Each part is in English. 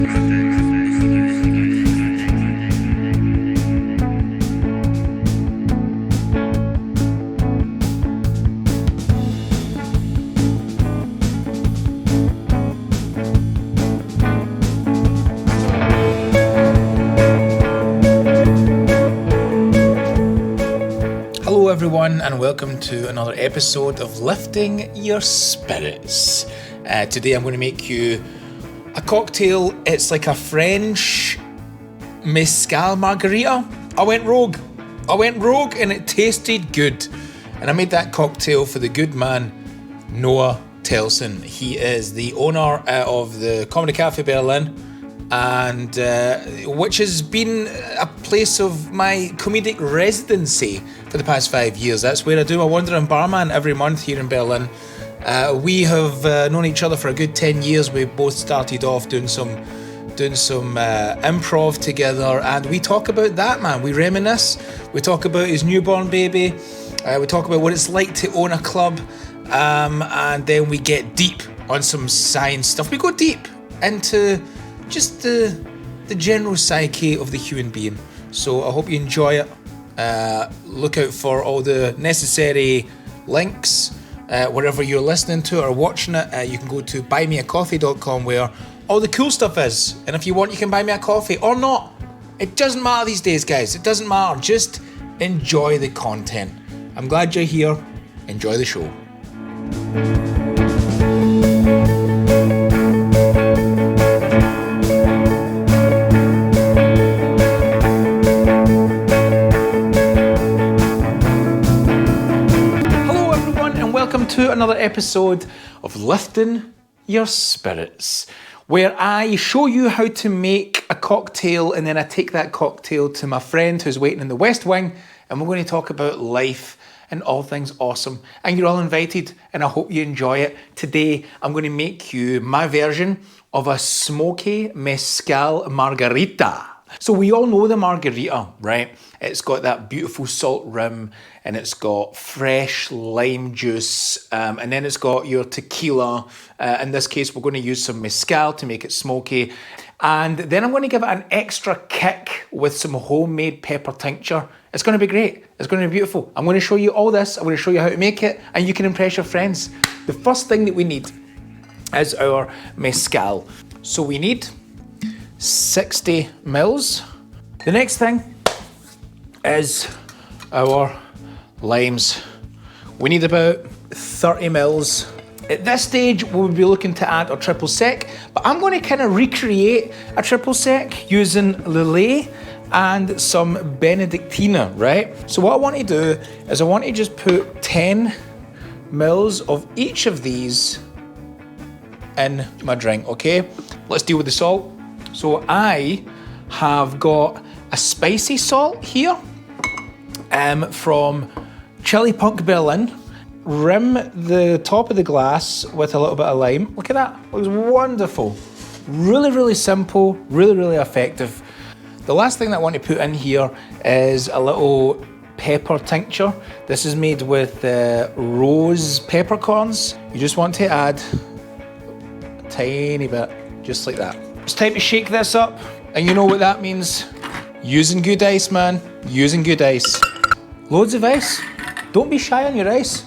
Hello everyone and welcome to another episode of Lifting Your Spirits. Today I'm going to make you a cocktail. It's like a French Mezcal Margarita. I went rogue and it tasted good. And I made that cocktail for the good man, Noah Telson. He is the owner of the Comedy Cafe Berlin, and which has been a place of my comedic residency for the past 5 years. That's where I do a wandering barman every month here in Berlin. We have known each other for a good 10 years. We both started off doing some improv together, and we talk about that, man. We reminisce. We talk about his newborn baby. We talk about what it's like to own a club, and then we get deep on some science stuff. We go deep into just the general psyche of the human being. So I hope you enjoy it. Look out for all the necessary links wherever you're listening to or watching it. You can go to buymeacoffee.com where all the cool stuff is. And if you want, you can buy me a coffee or not. It doesn't matter these days, guys. It doesn't matter. Just enjoy the content. I'm glad you're here. Enjoy the show. To another episode of Lifting Your Spirits, where I show you how to make a cocktail, and then I take that cocktail to my friend who's waiting in the West Wing, and we're going to talk about life and all things awesome. And you're all invited, and I hope you enjoy it. Today, I'm going to make you my version of a Smoky Mezcal Margarita. So we all know the Margarita, right? It's got that beautiful salt rim, and it's got fresh lime juice, and then it's got your tequila. In this case, we're going to use some Mezcal to make it smoky. And then I'm going to give it an extra kick with some homemade pepper tincture. It's going to be great. It's going to be beautiful. I'm going to show you all this. I'm going to show you how to make it, and you can impress your friends. The first thing that we need is our Mezcal. So we need 60 mils. The next thing is our limes. We need about 30 mils. At this stage, we'll be looking to add our triple sec, but I'm going to kind of recreate a triple sec using Lillet and some Benedictina, right? So what I want to do is I want to just put 10 mils of each of these in my drink, okay? Let's deal with the salt. So I have got a spicy salt here from Chili Punk Berlin. Rim the top of the glass with a little bit of lime. Look at that, it was wonderful. Really, really simple, really, really effective. The last thing that I want to put in here is a little pepper tincture. This is made with rose peppercorns. You just want to add a tiny bit, just like that. It's time to shake this up, and you know what that means. Using good ice, man. Using good ice. Loads of ice. Don't be shy on your ice.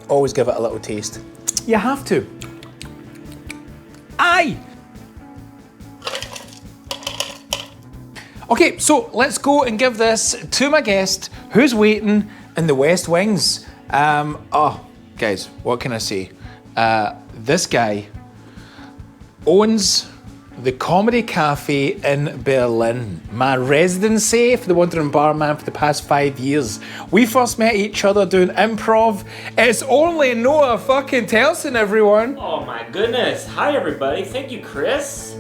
Always give it a little taste. You have to. Aye! Okay, so let's go and give this to my guest who's waiting in the West Wings. Guys, what can I say? This guy owns the Comedy Cafe in Berlin, my residency for the Wandering Barman for the past 5 years. We first met each other doing improv. It's only Noah fucking Telson, everyone. Oh my goodness. Hi everybody. Thank you, Chris.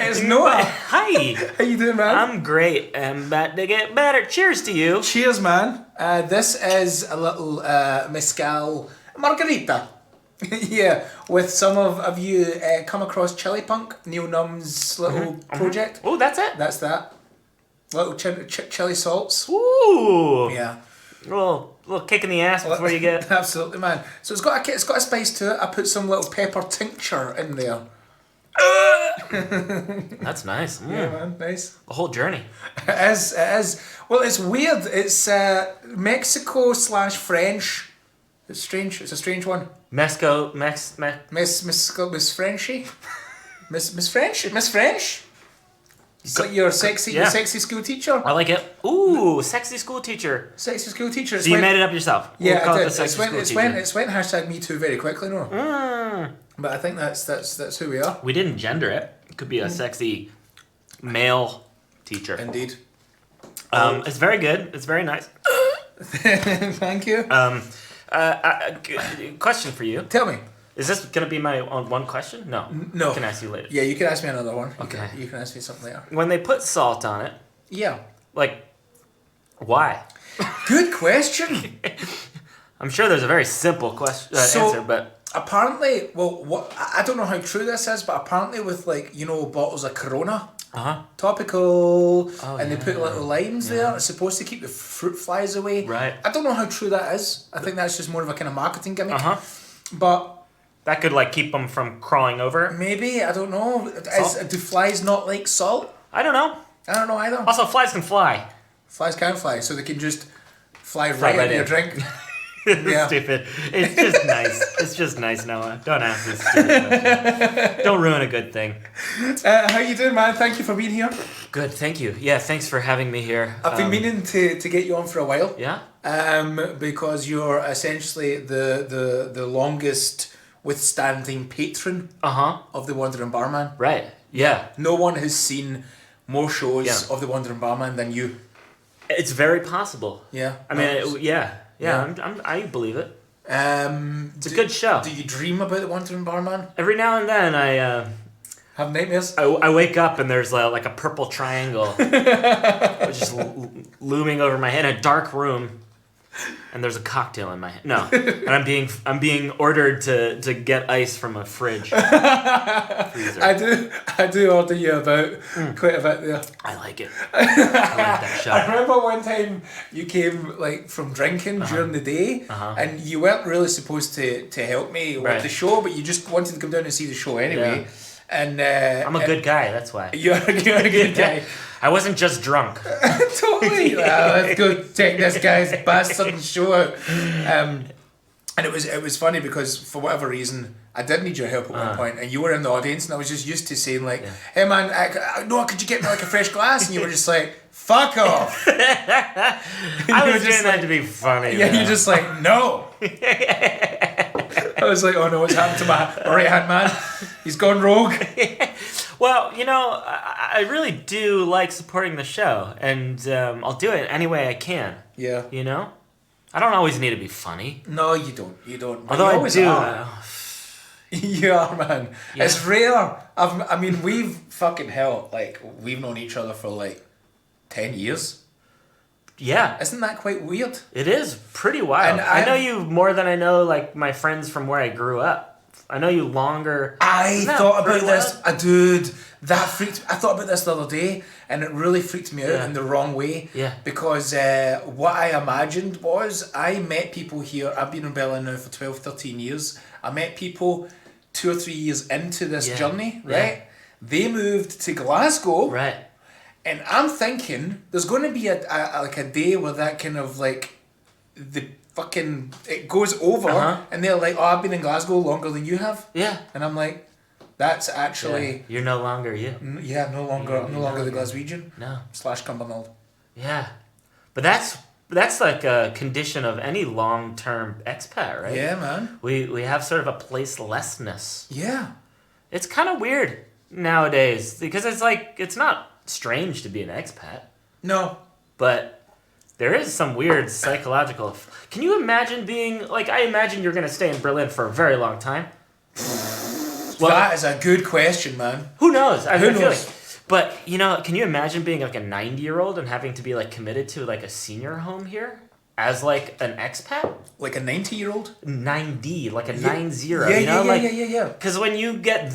It's Noah. Hi. How you doing, man? I'm great. I'm about to get better. Cheers to you. Cheers, man. This is a little Mezcal Margarita. Yeah, with some of you come across Chili Punk, Neil Numm's little project. Oh, that's it? That's that. Little chili salts. Ooh. Yeah. Little kick in the ass before you get... Absolutely, man. So it's got a spice to it. I put some little pepper tincture in there. That's nice. Yeah, man, nice. The whole journey. It is. Well, it's weird. It's Mexico / French. It's strange. It's a strange one. Miss Frenchy? Miss French? It's like your sexy school teacher. I like it. Ooh, sexy school teacher. Sexy school teacher. So you made it up yourself. Yeah, we'll I did. It went hashtag me too very quickly, no. But I think that's who we are. We didn't gender it. It could be a sexy male teacher. Indeed. It's very good. It's very nice. Thank you. Question for you. Tell me. Is this going to be my one question? No. No. I can ask you later. Yeah, you can ask me another one. Okay. You can ask me something later. When they put salt on it, Yeah. like, why? Good question. I'm sure there's a very simple question answer, but apparently, I don't know how true this is, but apparently with bottles of Corona, topical, and they put little limes there. It's supposed to keep the fruit flies away. Right. I don't know how true that is. I think that's just more of a kind of marketing gimmick. But that could keep them from crawling over. maybe, I don't know. Do flies not like salt? I don't know. I don't know either. Also, flies can fly. Flies can fly, so they can just fly right into your drink. Yeah. Stupid. It's just nice. It's just nice, Noah. Don't ask this stupid question. Don't ruin a good thing. How you doing, man? Thank you for being here. Good, thank you. Yeah, thanks for having me here. I've been meaning to get you on for a while. Yeah? Because you're essentially the longest withstanding patron of the Wandering Barman. Right. Yeah. No one has seen more shows of the Wandering Barman than you. It's very possible. Yeah. I mean, I believe it. It's a good show. Do you dream about the Wandering Barman? Every now and then I have nightmares. I wake up and there's like a purple triangle just looming over my head in a dark room, and there's a cocktail in my hand. No, and I'm being ordered to get ice from a fridge. Freezer. I do order you about quite a bit there. I like it. I like that show. I remember one time you came from drinking during the day, and you weren't really supposed to help me with the show, but you just wanted to come down and see the show anyway. Yeah. And I'm a good guy, that's why. You're a good guy. I wasn't just drunk. Totally. Let's go check this guy's bastard show out. And it was funny because for whatever reason I did need your help at one point, and you were in the audience, and I was just used to saying "Hey man, Noah, could you get me a fresh glass?" And you were just like, "Fuck off." I was doing that to be funny. Yeah, you're just like, "No." I was like, "Oh no, what's happened to my right hand man? He's gone rogue." Well, I really do like supporting the show, and I'll do it any way I can. Yeah. I don't always need to be funny. No, you don't. You don't. But although you always I do. Are. You are, man. Yeah. It's rare. We've fucking hell. We've known each other for 10 years. Yeah. Isn't that quite weird? It is pretty wild. And I know you more than I know my friends from where I grew up. I know you longer. I thought about this, dude. I thought about this the other day, and it really freaked me out in the wrong way. Yeah. Because what I imagined was I met people here. I've been in Berlin now for 12, 13 years. I met people 2 or 3 years into this journey, right? Yeah. They moved to Glasgow. Right. And I'm thinking there's going to be a day where that kind of it goes over, and they're like, "Oh, I've been in Glasgow longer than you have." Yeah. And I'm like, that's actually you're no longer you. I'm no longer the Glaswegian. No. / Cumbernauld. Yeah. But that's like a condition of any long-term expat, right? Yeah, man. We have sort of a placelessness. Yeah. It's kind of weird nowadays because it's not strange to be an expat. No. But there is some weird psychological... Can you imagine being... I imagine you're going to stay in Berlin for a very long time. Well, that is a good question, man. Who knows? Who knows? But, can you imagine being a 90-year-old and having to be committed to a senior home here? as like an expat. Like a 90-year-old? 90, like a Yeah. 90, Yeah, you know? yeah. Because when you get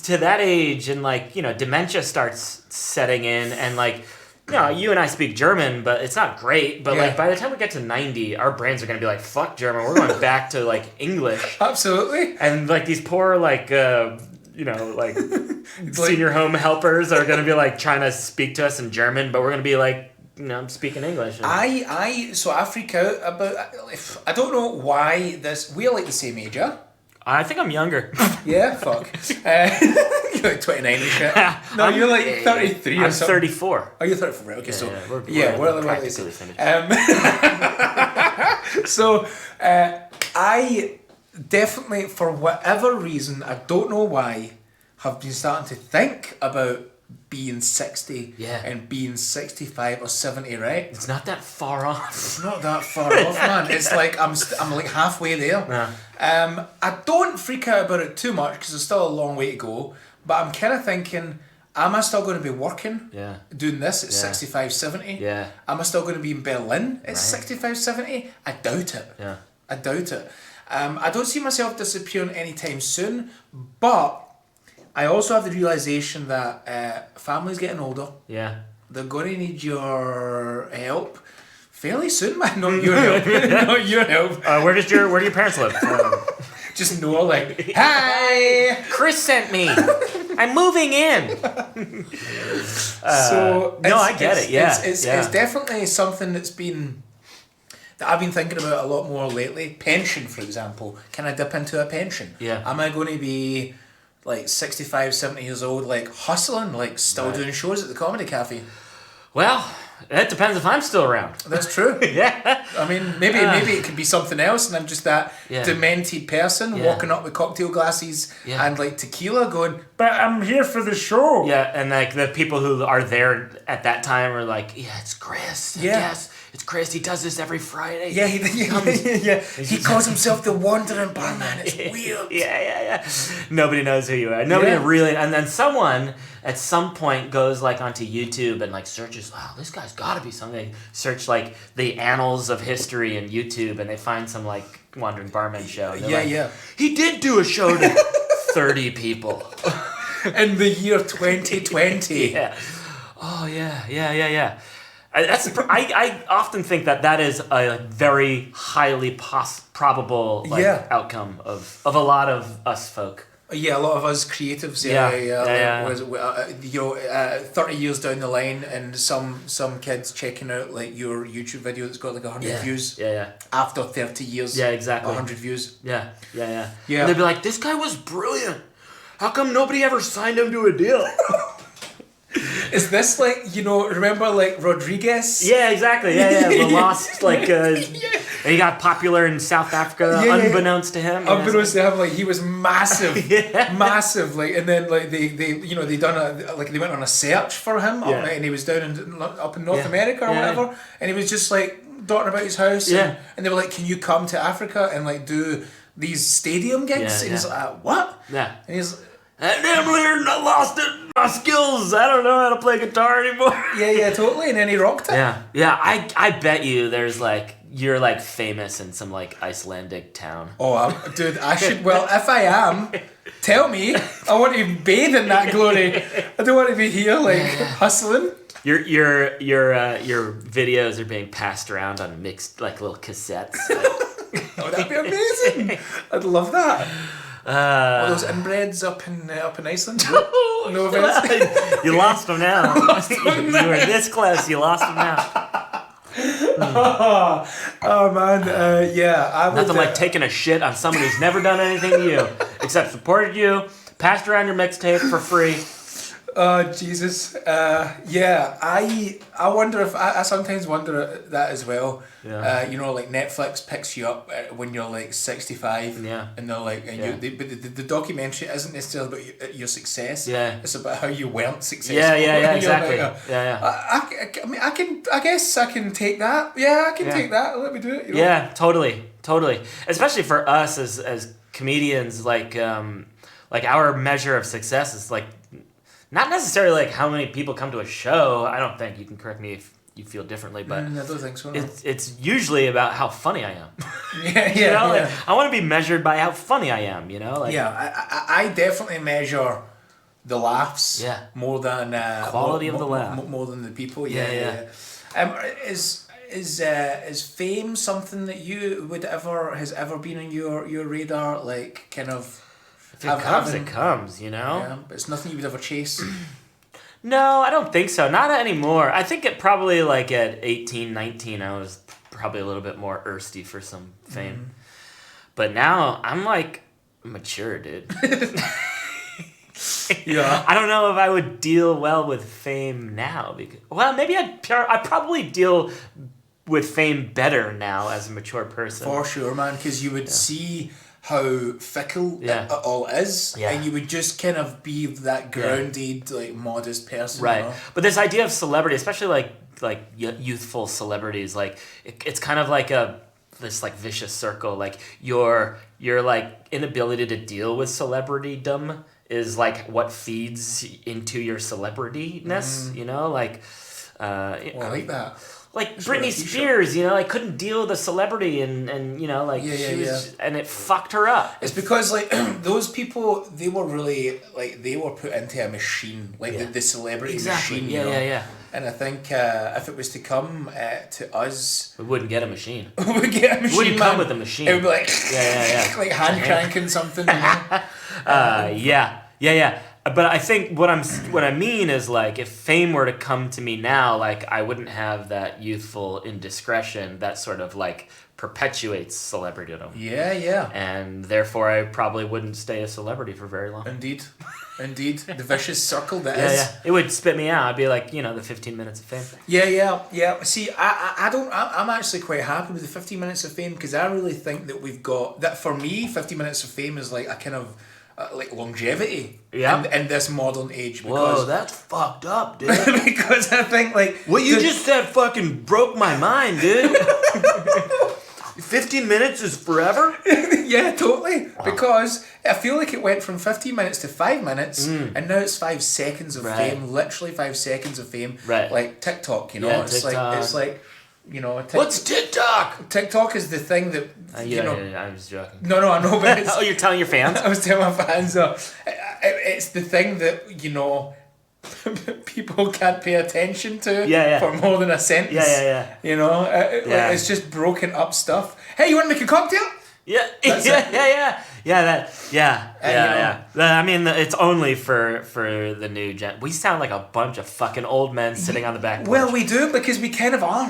to that age and like, you know, dementia starts setting in and like, you know, you and I speak German, but it's not great. But like by the time we get to 90, our brains are going to be like, fuck German. We're going back to like English. Absolutely. And like these poor like, you know, like senior home helpers are going to be like trying to speak to us in German, but we're going to be like, you know, I'm speaking English. So I freak out about. I don't know why this. We're like the same age, yeah? I think I'm younger. Yeah, fuck. You're like 29 and shit. No, you're like 33 or I'm something. 34. Oh, you're 34. Okay, so we're practically finished. So I definitely, for whatever reason, I don't know why, have been starting to think about being 60 and being 65 or 70, right? It's not that far off. It's not that far off, man. It's like I'm like halfway there. Yeah. I don't freak out about it too much because there's still a long way to go. But I'm kind of thinking, am I still going to be working? Yeah. Doing this at 65, 70? Yeah. Am I still going to be in Berlin at 65, 70? I doubt it. Yeah. I doubt it. I don't see myself disappearing anytime soon, but I also have the realisation that families getting older. Yeah. They're going to need your help fairly soon, man. Not your help. Not your help. Where do your parents live? Just Noah like, hi! Chris sent me. I'm moving in. So no, I get it. Yeah. It's definitely something that I've been thinking about a lot more lately. Pension, for example. Can I dip into a pension? Yeah. Am I going to be like 65, 70 years old, like hustling, like still doing shows at the Comedy Cafe? Well, it depends if I'm still around. That's true. Yeah. I mean, maybe it could be something else, and I'm just that demented person walking up with cocktail glasses and like tequila, going, "But I'm here for the show." Yeah, and like the people who are there at that time are like, "Yeah, it's Chris. Yes, it's Chris. He does this every Friday. Yeah, he calls himself the Wandering Barman. It's weird. Yeah. Nobody knows who you are. Nobody really. And then someone at some point goes like onto YouTube and like searches, wow, this guy's got to be something. Search like the annals of history in YouTube, and they find some like Wandering Barman show. And he did do a show to 30 people in the year 2020. Yeah. Oh yeah. I often think that is a very highly probable outcome of a lot of us folk. Yeah, a lot of us creatives. 30 years down the line, and some kids checking out like your YouTube video that's got like 100 views. Yeah. After 30 years. Yeah, exactly. 100 views. Yeah. And they'd be like, "This guy was brilliant. How come nobody ever signed him to a deal?" Is this like, remember like Rodriguez? Yeah, exactly. Yeah. The lost, like, he got popular in South Africa, unbeknownst to him. Unbeknownst to him, like, he was massive. Massive, like, and then, like, they they went on a search for him, and he was down up in North America or whatever, and he was just, like, dotting about his house, and they were like, "Can you come to Africa and, like, do these stadium gigs?" And he's like, "What?" Yeah. And he's I lost my skills. I don't know how to play guitar anymore. Yeah, totally. And then he rocked it. Yeah. I bet you there's like you're like famous in some like Icelandic town. Oh, dude, I should. Well, if I am, tell me. I want to bathe in that glory. I don't want to be here like hustling. Your videos are being passed around on mixed like little cassettes. Oh, that'd be amazing. I'd love that. All those inbreds up in Iceland. No offense. You lost them now. You were this close. You lost them now. Oh man, yeah. Nothing like taking a shit on someone who's never done anything to you except supported you, passed around your mixtape for free. Oh Jesus, I wonder if I sometimes wonder that as well. Yeah. Like Netflix picks you up when you're like 65. Yeah. And they're like, but the documentary isn't necessarily about your success. Yeah. It's about how you weren't successful. Yeah, exactly. I mean, I guess I can take that. Yeah, I can take that. Let me do it. Yeah, totally. Especially for us as comedians, like our measure of success is like. Not necessarily like how many people come to a show. I don't think, you can correct me you feel differently, but I don't think so. No. it's usually about how funny I am. Yeah, You know, yeah. like, I want to be measured by how funny I am. You know, like I definitely measure the laughs. Yeah. More than Quality of the laugh. More than the people. Yeah. Is fame something that you has ever been on your radar? Like kind of. if it comes, it comes. You know. Yeah, but it's nothing you would ever chase. No, I don't think so. Not anymore. I think it probably like at 18, 19, I was probably a little bit more thirsty for some fame. But now I'm like mature, dude. Yeah. I don't know if I would deal well with fame now. Maybe I'd probably deal with fame better now as a mature person. For sure, man, because you would see how fickle it all is, and you would just kind of be that grounded, like modest person, right? You know? But this idea of celebrity, especially like youthful celebrities, like it's kind of like this like vicious circle. Like your like inability to deal with celebritydom is like what feeds into your celebrityness. You know, like I like that. Like Britney Spears, you know, like couldn't deal with a celebrity, and you know, like she was, and it fucked her up. It's because like those people, they were really like they were put into a machine, like the celebrity machine. You know? Yeah. And I think if it was to come to us, we wouldn't get a machine. we would get a machine. We wouldn't come with a machine. It would be like like hand cranking something. You know? Yeah. But I think what I mean is like if fame were to come to me now, like I wouldn't have that youthful indiscretion that sort of like perpetuates celebritydom. Yeah. And therefore I probably wouldn't stay a celebrity for very long. Indeed. The vicious circle that is. Yeah. It would spit me out. I'd be like, you know, the 15 minutes of fame. Yeah. See, I'm actually quite happy with the 15 minutes of fame because I really think that we've got that. For me, 15 minutes of fame is like a kind of like longevity in this modern age. Because, whoa, that's fucked up, dude. Because I think like what you just said fucking broke my mind, dude. 15 minutes is forever? Yeah, totally. Wow. Because I feel like it went from 15 minutes to 5 minutes, and now it's 5 seconds of fame. Literally 5 seconds of fame. Right. Like TikTok, you know. Yeah, it's TikTok. like you know. What's TikTok? TikTok is the thing that you know. I was joking. No, I know, but it's, oh, you're telling your fans? I was telling my fans. It's the thing that you know. People can't pay attention to for more than a sentence. Yeah. You know, like, it's just broken up stuff. Hey, you want to make a cocktail? Yeah. I mean, it's only for the new gen. We sound like a bunch of fucking old men sitting on the back porch. Well, we do because we kind of are.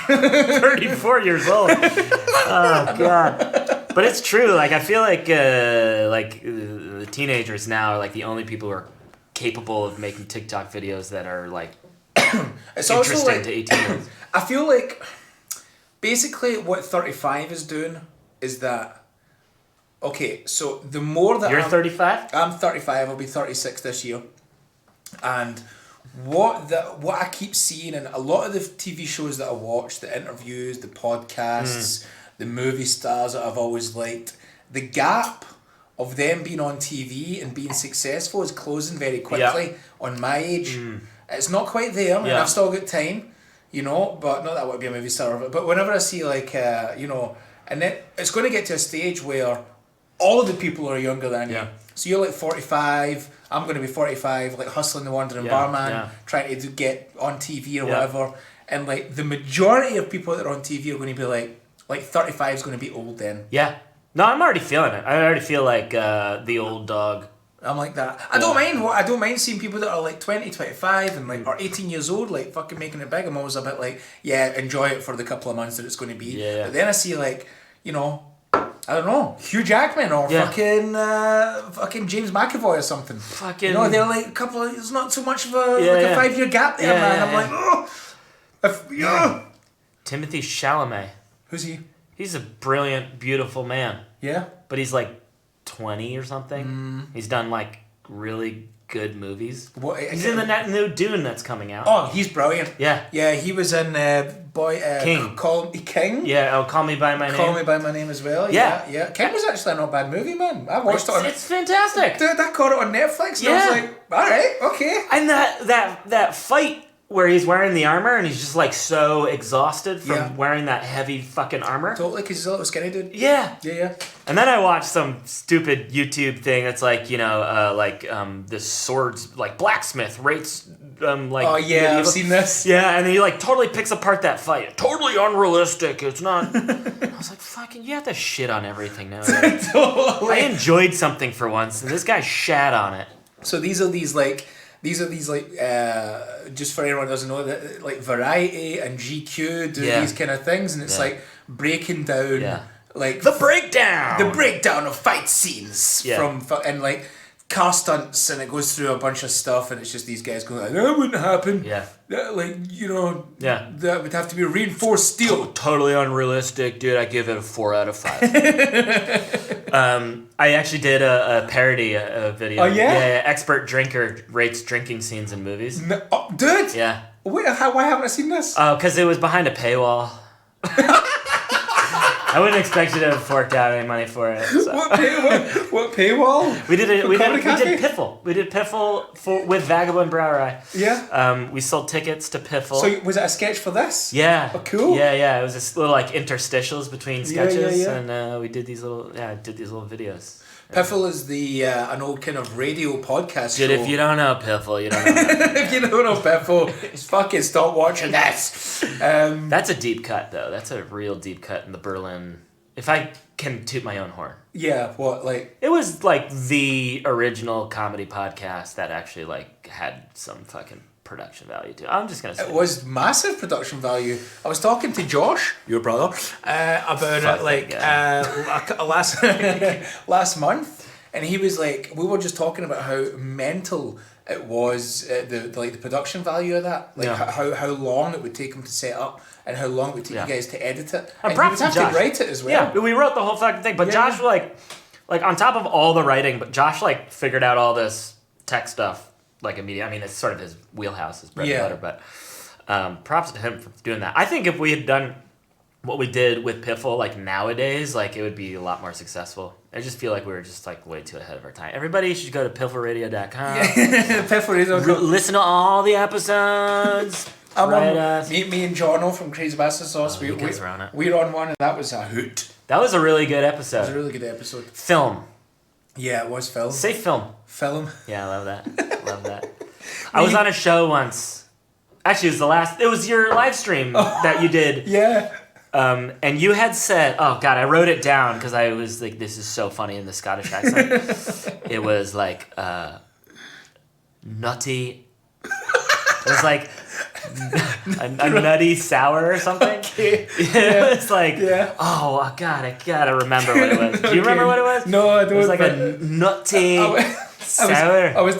34 years old. Oh god. But it's true. Like I feel like the teenagers now are like the only people who are capable of making TikTok videos that are like it's interesting also like, to 18-year-olds. I feel like basically what 35 is doing is that okay, so the more that You're 35? I'm 35, I'll be 36 this year. And what I keep seeing in a lot of the TV shows that I watch, the interviews, the podcasts, the movie stars that I've always liked, the gap of them being on TV and being successful is closing very quickly on my age. It's not quite there, and I've still got time, you know, but not that I want to be a movie star, but whenever I see like, you know, and then it's going to get to a stage where all of the people are younger than you. So you're like 45, I'm going to be 45, like hustling the wandering barman, trying to get on TV or whatever, and like the majority of people that are on TV are going to be like 35 is going to be old then. Yeah. No, I'm already feeling it. I already feel like the old dog. I'm like that. I don't mind seeing people that are like 20, 25 and like are 18 years old, like fucking making it big. I'm always a bit like, enjoy it for the couple of months that it's going to be. Yeah. But then I see like, you know, I don't know, Hugh Jackman or fucking James McAvoy or something. Fucking. You know, they're like a couple of, it's not so much of a 5-year gap there, man. I'm like, Timothy Chalamet. Who's he? He's a brilliant, beautiful man. Yeah. But he's like 20 or something. He's done like really good movies. He's in the new Dune that's coming out. Oh, he's brilliant. Yeah. Yeah, he was in King. King? Yeah, Call Me By My Name. Call Me By My Name as well. Yeah. King was actually a not bad movie, man. I watched it. It's fantastic. Dude, I caught it on Netflix and I was like, alright, okay. And that fight where he's wearing the armor and he's just like so exhausted from Yeah. wearing that heavy fucking armor. Totally, because he's a little skinny dude. Yeah. Yeah. And then I watched some stupid YouTube thing that's like, this swords, like blacksmith rates, Oh yeah, I've seen this. Yeah, and he like totally picks apart that fight. Totally unrealistic. It's not. I was like, fucking, you have to shit on everything now. Totally. I enjoyed something for once, and this guy shat on it. So these are these just for anyone who doesn't know, that like Variety and GQ do these kind of things, and it's like breaking down like the breakdown of fight scenes from and like car stunts, and it goes through a bunch of stuff, and it's just these guys going like, that wouldn't happen. Yeah. That, that would have to be reinforced steel. Totally unrealistic, dude. I give it a 4 out of 5. I actually did a parody video. Oh yeah? Yeah, expert drinker rates drinking scenes in movies. No, dude. Yeah. Wait, why haven't I seen this? Because it was behind a paywall. I wouldn't expect you to have forked out any money for it. So. What paywall? We did Piffle. We did Piffle with Vagabond Brower Eye. Yeah. We sold tickets to Piffle. So was it a sketch for this? Yeah. Oh, cool. Yeah. It was this little like interstitials between sketches, Yeah. and we did these little videos. Piffle is an old kind of radio podcast Dude, show. if you don't know Piffle, you don't know. If you don't know Piffle, fucking stop watching this. That's a deep cut, though. That's a real deep cut in the Berlin. If I can toot my own horn. Yeah, what, like... It was like the original comedy podcast that actually like had some fucking production value to it. I'm just gonna say It was massive production value. I was talking to Josh, your brother, about Fuck it like last month, and he was like, we were just talking about how mental it was, the production value of that, like how long it would take him to set up and how long it would take you guys to edit it, and you would have to write it as well. Yeah, we wrote the whole fucking thing, but Josh like on top of all the writing, but Josh like figured out all this tech stuff like immediately. I mean, it's sort of his wheelhouse, his bread and butter, but props to him for doing that. I think if we had done what we did with Piffle like nowadays, like it would be a lot more successful. I just feel like we were just like way too ahead of our time. Everybody should go to piffleradio.com. Piffleradio.com. Listen to all the episodes. Me and Jono from Crazy Bastard Sauce, we were on one, and that was a hoot. That was a really good episode. It was a really good episode. Film. Yeah, it was film. Say film. Film. Yeah, I love that. Love that. I was on a show once. Actually, it was your live stream that you did. Yeah. And you had said, oh God, I wrote it down because I was like, this is so funny in the Scottish accent. It was like, nutty. It was like a nutty sour or something. Okay. It was like, oh God, I gotta remember what it was. Do you remember what it was? No, I don't. It was like a nutty sour. I was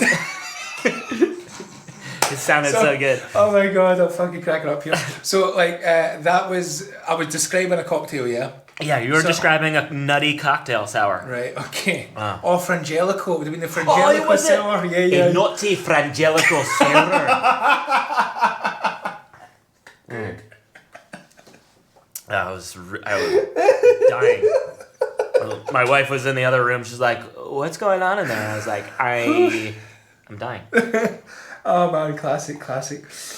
It sounded so good. Oh my God, I'm fucking cracking up here. So like I was describing a cocktail, yeah? Yeah, you were describing a nutty cocktail sour. Right, okay. Oh, Frangelico. Would have been the Frangelico sour. Yeah. A nutty Frangelico sour. I was dying. My wife was in the other room. She's like, "What's going on in there?" I was like, "I'm dying." Oh man, classic.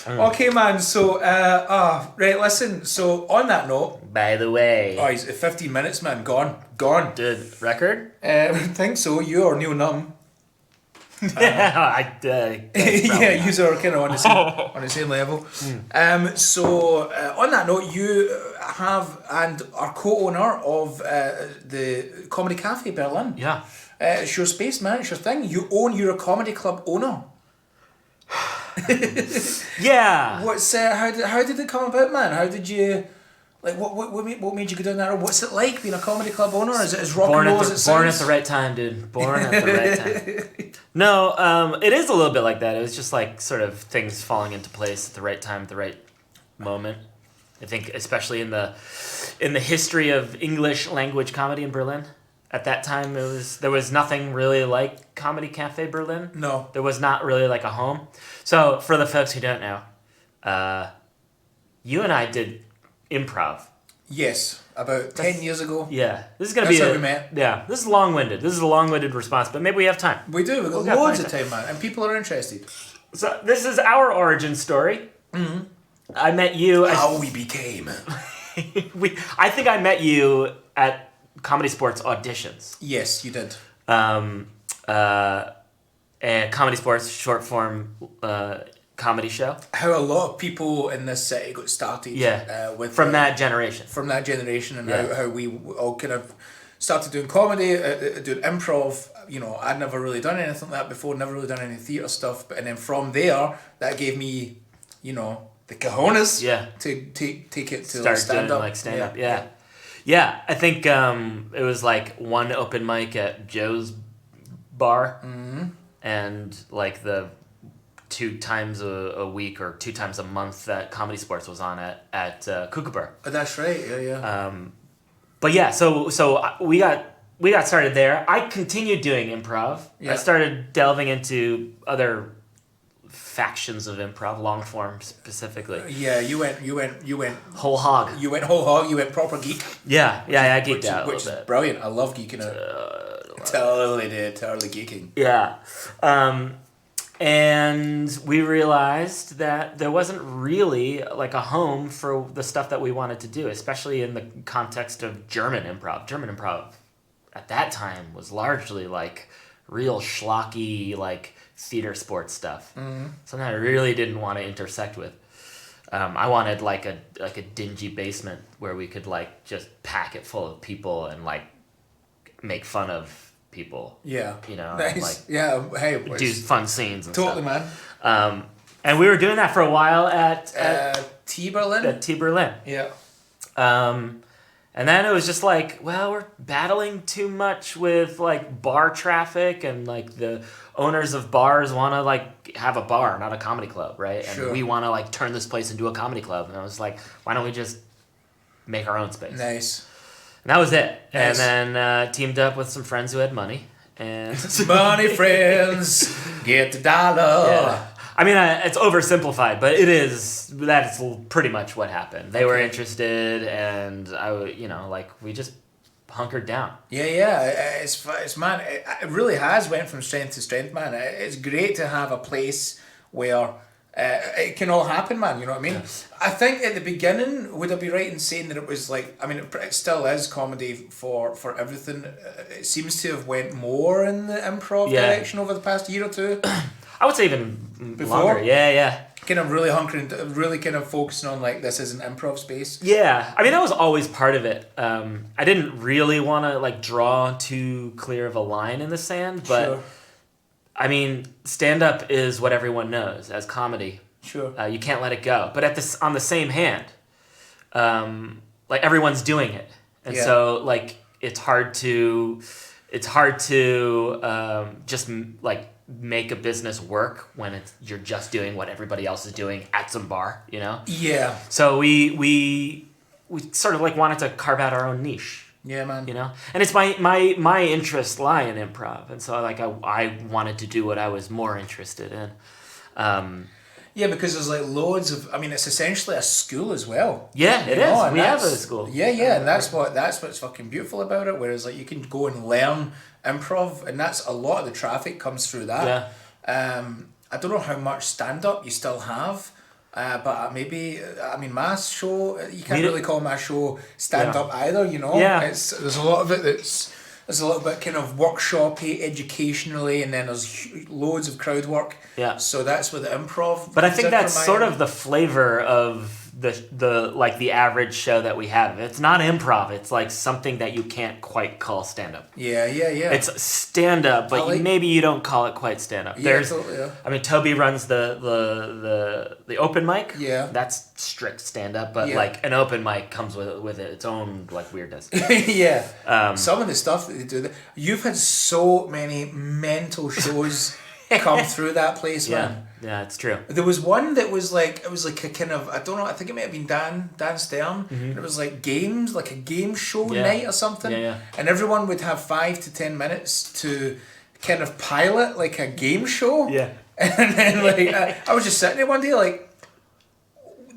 Okay, man. So, right. Listen. So, on that note. By the way. Oh, he's 15 minutes, man. Gone. Dude, record? I think so. You or Neil Numb. Yeah, you are kind of on the same level. So, on that note, you have and are co-owner of the Comedy Cafe Berlin. Yeah. It's your space, man. It's your thing. You're a comedy club owner. Yeah. What's how did it come about, man? How did you what made you go down there? What's it like being a comedy club owner? Is it as rock and roll as it sounds? Born at the right time, dude. Born at the right time. No, it is a little bit like that. It was just like sort of things falling into place at the right time, at the right moment. I think especially in the history of English language comedy in Berlin. At that time, there was nothing really like Comedy Cafe Berlin. No. There was not really like a home. So for the folks who don't know, you and I did improv. Yes, about 10 years ago. Yeah. This is going to be how we met. Yeah. This is long-winded. This is a long-winded response, but maybe we have time. We do. We've got loads of time, man. And people are interested. So this is our origin story. I met you. How we became. I think I met you at Comedy Sports auditions. Yes, you did. And Comedy Sports short form comedy show. How a lot of people in this city got started. From that generation. From that generation, and how we all kind of started doing comedy, doing improv. You know, I'd never really done anything like that before. Never really done any theatre stuff. And then from there, that gave me, you know, the cojones. To take it to start stand doing up. like stand up. Yeah. I think it was like one open mic at Joe's bar, and like the 2 times a week or 2 times a month that Comedy Sports was on at Kookaburra. Oh, that's right. Yeah. But yeah, so we got started there. I continued doing improv. Yeah. I started delving into other factions of improv, long form specifically. Yeah, you went Whole hog. You went whole hog. You went proper geek. Yeah, I geeked out a Which little is bit. brilliant. I love geeking out. Totally geeking. Yeah. And we realized that there wasn't really like a home for the stuff that we wanted to do, especially in the context of German improv. German improv at that time was largely like real schlocky, like theater sports stuff. Something I really didn't want to intersect with. I wanted like a dingy basement where we could like just pack it full of people and like make fun of people. Yeah. You know, nice. like Hey, do fun scenes and totally, stuff. man. And we were doing that for a while at T Berlin. At T Berlin. Yeah. And then it was just like, well, we're battling too much with like bar traffic, and like the owners of bars want to like have a bar, not a comedy club, right? Sure. And we want to like turn this place into a comedy club. And I was like, why don't we just make our own space? Nice. And that was it. Nice. And then teamed up with some friends who had money. And money friends, get the dollar. Yeah. I mean, it's oversimplified, but that's pretty much what happened. They were interested, and we just hunkered down. Yeah, it's man, it really has went from strength to strength, man. It's great to have a place where it can all happen, man, you know what I mean? Yeah. I think at the beginning, would I be right in saying that it was like, I mean, it still is comedy for everything. It seems to have went more in the improv direction over the past year or two. I would say even Before? longer. Yeah. Kind of really really kind of focusing on like this is an improv space. Yeah, I mean that was always part of it. I didn't really want to like draw too clear of a line in the sand, but sure. I mean stand up is what everyone knows as comedy. Sure. You can't let it go. But on the same hand, like everyone's doing it, and so like it's hard to just like make a business work when you're just doing what everybody else is doing at some bar, you know? Yeah. So we sort of like wanted to carve out our own niche. Yeah, man. You know? And it's my interests lie in improv, and so like I wanted to do what I was more interested in. Yeah, because there's like loads of. I mean, it's essentially a school as well. Yeah, it is. We have a school. Yeah, and that's what's fucking beautiful about it. Whereas like you can go and learn improv, and that's a lot of the traffic comes through that. Yeah. I don't know how much stand up you still have, but maybe my show. You can't really call my show stand up either. You know. Yeah. There's a lot of it that's. There's a little bit kind of workshopy, educationally, and then there's loads of crowd work. Yeah. So that's where the improv. But I think that's sort of the flavor of the like the average show that we have. It's not improv. It's like something that you can't quite call stand up. Yeah. It's stand up, but maybe you don't call it quite stand up. Yeah, totally. Yeah. I mean, Toby runs the open mic. Yeah. That's strict stand up, but like an open mic comes with its own like weirdness. Yeah. Some of the stuff that they do. You've had so many mental shows come through that place, man. Yeah, it's true. There was one that was like, it was like a kind of, I don't know, I think it may have been Dan Stern. Mm-hmm. And it was like games, like a game show night or something. Yeah. And everyone would have 5 to 10 minutes to kind of pilot like a game show. Yeah. And then like, I was just sitting there one day like,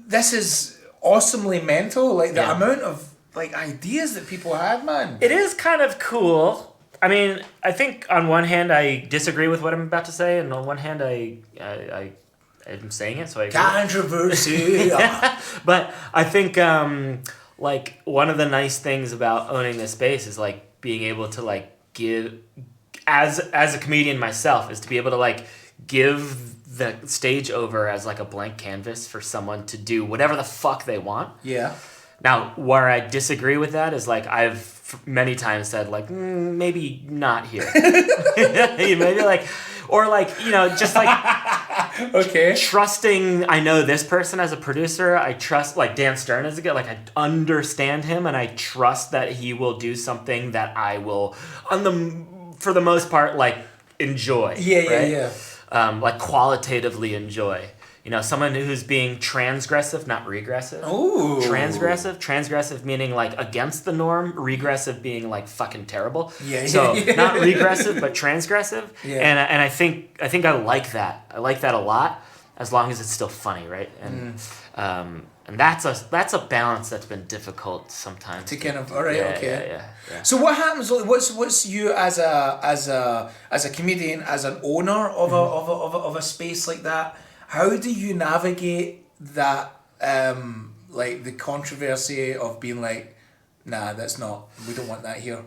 this is awesomely mental. Like the amount of like ideas that people had, man. It is kind of cool. I mean, I think on one hand I disagree with what I'm about to say, and on one hand I I'm saying it, so I agree. Controversy. But I think like one of the nice things about owning this space is like being able to like give as a comedian myself is to be able to like give the stage over as like a blank canvas for someone to do whatever the fuck they want. Yeah. Now, where I disagree with that is like I've many times said like maybe not here. Maybe like or like, you know, just like Okay. trusting I know this person as a producer. I trust like Dan Stern as a guy. Like I understand him and I trust that he will do something that I will for the most part like enjoy. Yeah. Like qualitatively enjoy. You know, someone who's being transgressive, not regressive. Ooh. Transgressive meaning like against the norm, regressive being like fucking terrible. So not regressive but transgressive. Yeah. And I think I like that. I like that a lot, as long as it's still funny, right? And that's a balance that's been difficult sometimes. To kind of okay. Yeah. So what happens? What's you as a comedian, as an owner of a space like that? How do you navigate that like the controversy of being like, nah, we don't want that here.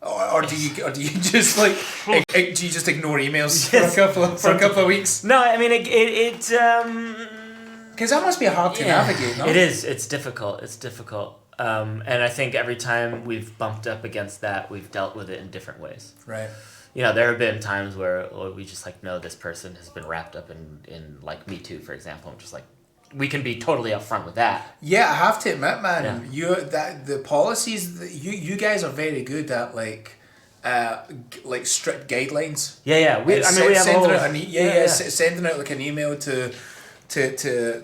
Or do you just like do you just ignore emails for a couple of weeks? No, I mean it because that must be hard to navigate. No? It is. It's difficult. And I think every time we've bumped up against that, we've dealt with it in different ways. Right. You know, there have been times where we just like know this person has been wrapped up in like Me Too, for example. I'm just like, we can be totally upfront with that. Yeah, I have to admit, man, the policies that you guys are very good at like strict guidelines. Yeah. We have sending out like an email to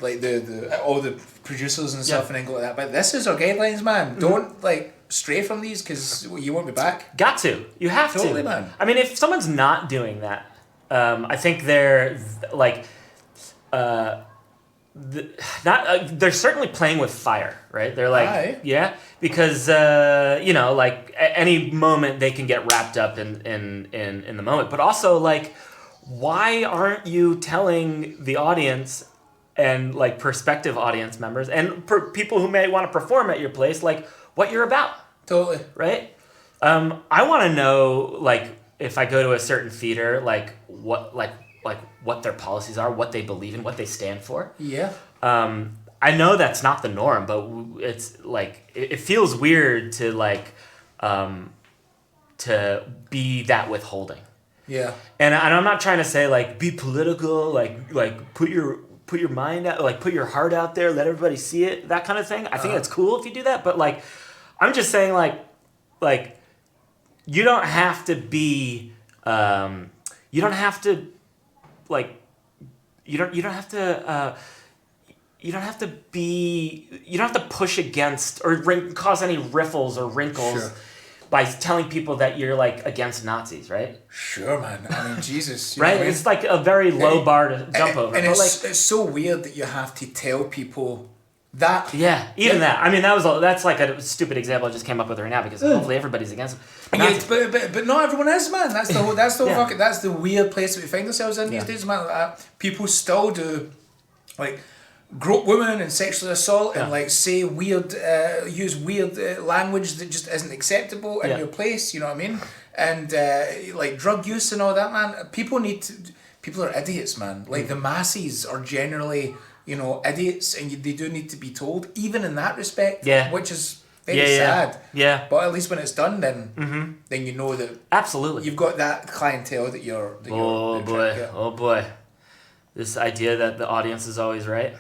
like the all the producers and stuff and then go like that. But this is our guidelines, man. Mm-hmm. Don't like stray from these because you won't be back. Got to. You have to. Totally, man. I mean, if someone's not doing that, I think they're like, they're certainly playing with fire, right? They're like, because you know, like at any moment they can get wrapped up in the moment. But also, like, why aren't you telling the audience and like prospective audience members and people who may want to perform at your place, like, what you're about? Totally. Right? I want to know, like, if I go to a certain theater, like what their policies are, what they believe in, what they stand for. Yeah. I know that's not the norm, but it's like it feels weird to like to be that withholding. Yeah. And I'm not trying to say like be political, like put your mind out, like put your heart out there, let everybody see it, that kind of thing. I think it's cool if you do that, but like I'm just saying like you don't have to be you don't have to push against or cause any riffles or wrinkles by telling people that you're like against Nazis, right? Sure, man. I mean, Jesus. Right? I mean? It's like a very low bar to jump over. And it's so weird that you have to tell people that. Yeah, that. I mean, that's like a stupid example I just came up with right now because hopefully everybody's against it. But not everyone is, man. That's the weird place that we find ourselves in these days, man. People still do, like, grope women and sexually assault and like say weird, use weird language that just isn't acceptable in your place. You know what I mean? And like drug use and all that, man. People are idiots, man. Like the masses are generally, you know, idiots, and they do need to be told, even in that respect. Yeah. Which is very sad. Yeah. But at least when it's done, then you know that absolutely you've got that clientele that you're. Oh boy, this idea that the audience is always right.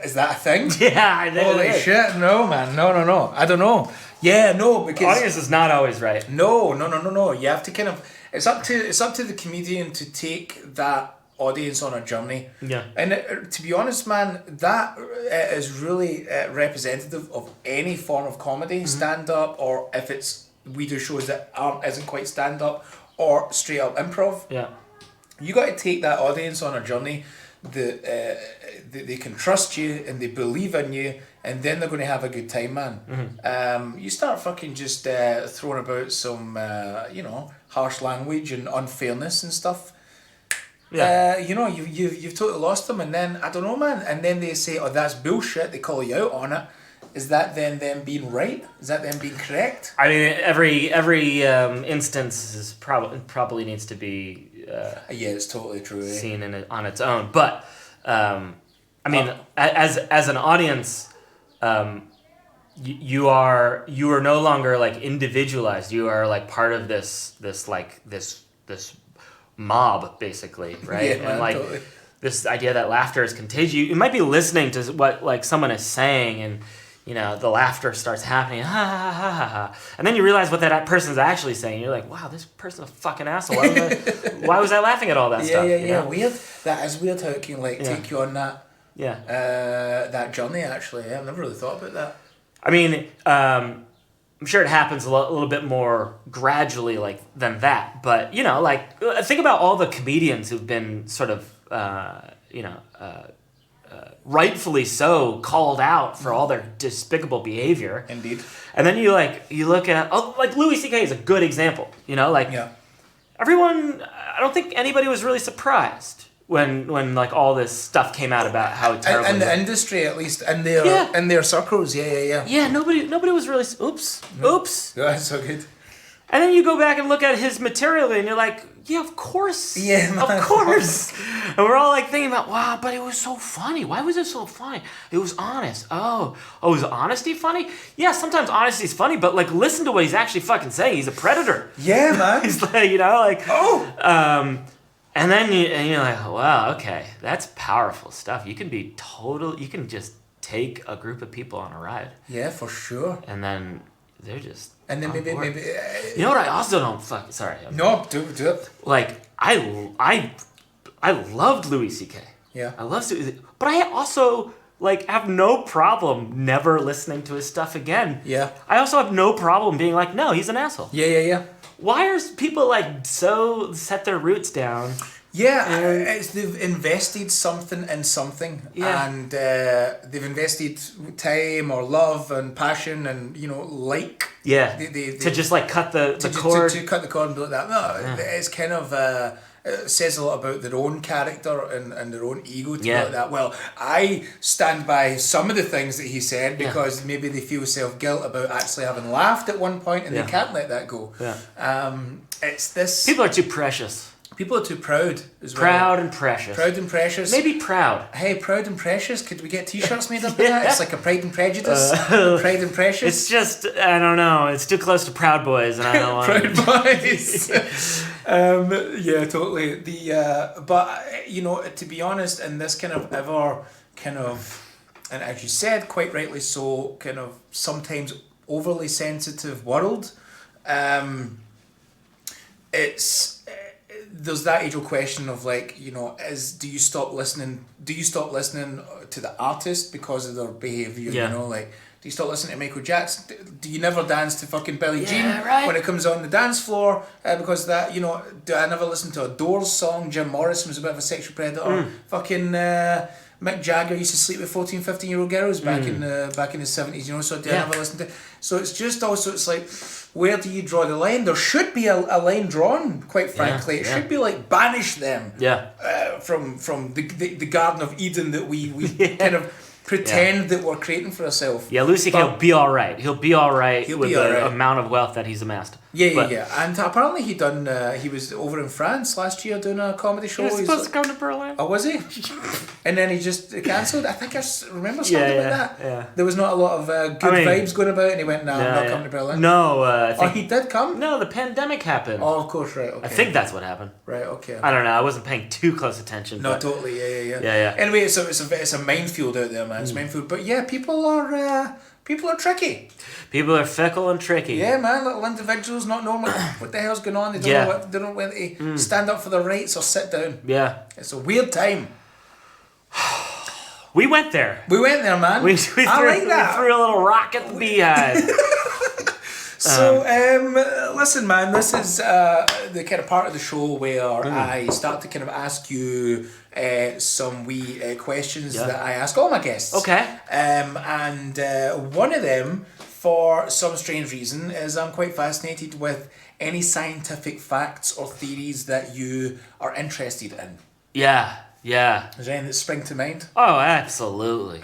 Is that a thing? Yeah, I know. Holy shit! No, man, no. I don't know. Yeah, no, because audience is not always right. No. You have to kind of. It's up to the comedian to take that audience on a journey. Yeah. And to be honest, man, that is really representative of any form of comedy, stand up, or if we do shows that isn't quite stand up or straight up improv. Yeah. You got to take that audience on a journey. They can trust you and they believe in you, and then they're going to have a good time, man. You start fucking just throwing about some harsh language and unfairness and stuff, Yeah. You've totally lost them, and then I don't know, man. And then they say, "Oh, that's bullshit." They call you out on it. Is that then them being right? Is that them being correct? I mean, every instance is probably needs to be It's totally true. seen on its own. But I mean, as an audience, you are no longer like individualized. You are like part of this mob, basically, right? Yeah, and like totally. this idea that laughter is contagious. You might be listening to what like someone is saying, and the laughter starts happening, ha ha ha ha ha, and then you realize what that person's actually saying. You're like, wow, this person's a fucking asshole. Why was I laughing at all that stuff? Yeah. Weird. That is weird how it can like take you on that. Yeah. That journey actually. Yeah, I've never really thought about that. I mean, I'm sure it happens a little bit more gradually than that. But, like, think about all the comedians who've been sort of, rightfully so called out for all their despicable behavior. Indeed. And then you look at, like Louis C.K. is a good example. Everyone, I don't think anybody was really surprised when like all this stuff came out about how terrible. And the industry, at least, in their circles, yeah. Yeah, nobody was really. Oops. Yeah, that's so good. And then you go back and look at his material, and you're like, yeah, of course. Yeah, man. Of course. And we're all like thinking about, wow, but it was so funny. Why was it so funny? It was honest. Oh, is honesty funny? Yeah, sometimes honesty is funny, but like, listen to what he's actually fucking saying. He's a predator. Yeah, man. He's like, and then you're like, wow, okay, that's powerful stuff. You can just take a group of people on a ride. Yeah, for sure. And then they're just. And then maybe. You know what I also don't sorry. No, do it. Like I loved Louis C.K. Yeah. I love Louis, but I also like have no problem never listening to his stuff again. Yeah. I also have no problem being like, no, he's an asshole. Yeah. Why are people like so set their roots down? Yeah, it's they've invested something in something, and they've invested time or love and passion and like. Yeah. They just like cut the cord. To cut the cord and be like that. No, it's kind of. It says a lot about their own character and their own ego to be like that. Well, I stand by some of the things that he said because maybe they feel self-guilt about actually having laughed at one point and they can't let that go. Yeah. It's this... People are too precious. People are too proud as well. Proud and precious. Proud and precious. Maybe proud. Hey, proud and precious. Could we get t-shirts made up of that? It's like a Pride and Prejudice. Pride and Precious. It's just, I don't know. It's too close to Proud Boys, and I don't want Proud Boys. Yeah, totally. But to be honest, in this kind of and as you said, quite rightly so, kind of sometimes overly sensitive world, there's that age-old question of like, do you stop listening to the artist because of their behaviour? Do you stop listening to Michael Jackson? Do you never dance to fucking Billie Jean when it comes on the dance floor? Because that, do I never listen to a Doors song? Jim Morrison was a bit of a sexual predator. Fucking Mick Jagger used to sleep with 14, 15-year-old girls back in the 70s, so do I never listen to... So it's just also, it's like, where do you draw the line? There should be a line drawn, quite frankly. It should be like, banish them from the Garden of Eden that we kind of pretend that we're creating for ourselves. Yeah, Lucy will be all right. He'll be all right with the amount of wealth that he's amassed. Yeah. And apparently he was over in France last year doing a comedy show. He was supposed to come to Berlin. Oh, was he? And then he just cancelled. I think I remember something like that. Yeah. There was not a lot of good vibes going about, and he went, "No, I'm not coming to Berlin." No, I think he did come. No, the pandemic happened. Oh, of course, right. Okay. I think that's what happened. Right. Okay. I don't know. I wasn't paying too close attention. No, totally. Yeah. Yeah. Anyway, it's a minefield out there, man. It's a minefield. But yeah, people are tricky. People are fickle and tricky. Yeah, man. Little individuals not knowing what the hell's going on. They don't know whether to stand up for their rights or sit down. Yeah. It's a weird time. We went there. We went there, man. We threw a little rock at the beehive. So, listen, man, this is the kind of part of the show where I start to kind of ask you some wee questions that I ask all my guests. Okay. And one of them, for some strange reason, is I'm quite fascinated with any scientific facts or theories that you are interested in. Yeah. Is there anything that spring to mind? Oh, absolutely.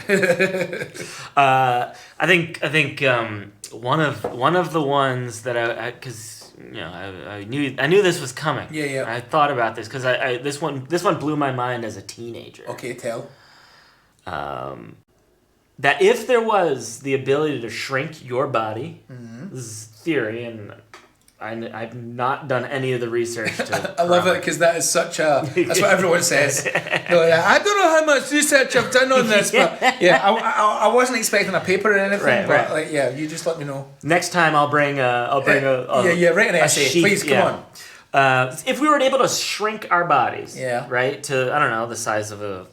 I think one of the ones that because I knew this was coming. Yeah. I thought about this because I this one blew my mind as a teenager. Okay, tell. That if there was the ability to shrink your body, this is theory, and I've not done any of the research to I love it because that is such a... That's what everyone says. They're like, I don't know how much research I've done on this, but I wasn't expecting a paper or anything, but like, you just let me know. Next time I'll bring a write an essay, sheet, please, come on. If we were able to shrink our bodies, right, to, I don't know, the size of a...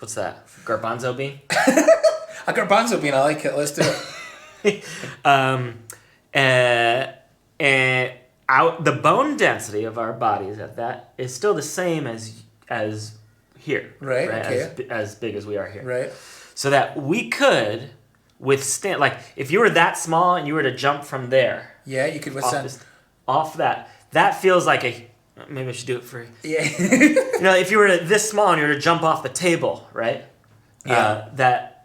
What's that? Garbanzo bean? A garbanzo bean, I like it. Let's do it. The bone density of our bodies at that is still the same as here. Right, okay. As big as we are here. Right. So that we could withstand, like, if you were that small and you were to jump from there. Yeah, you could withstand. Off that feels like a... Maybe I should do it for you. Yeah. If you were this small and you were to jump off the table, right? Yeah.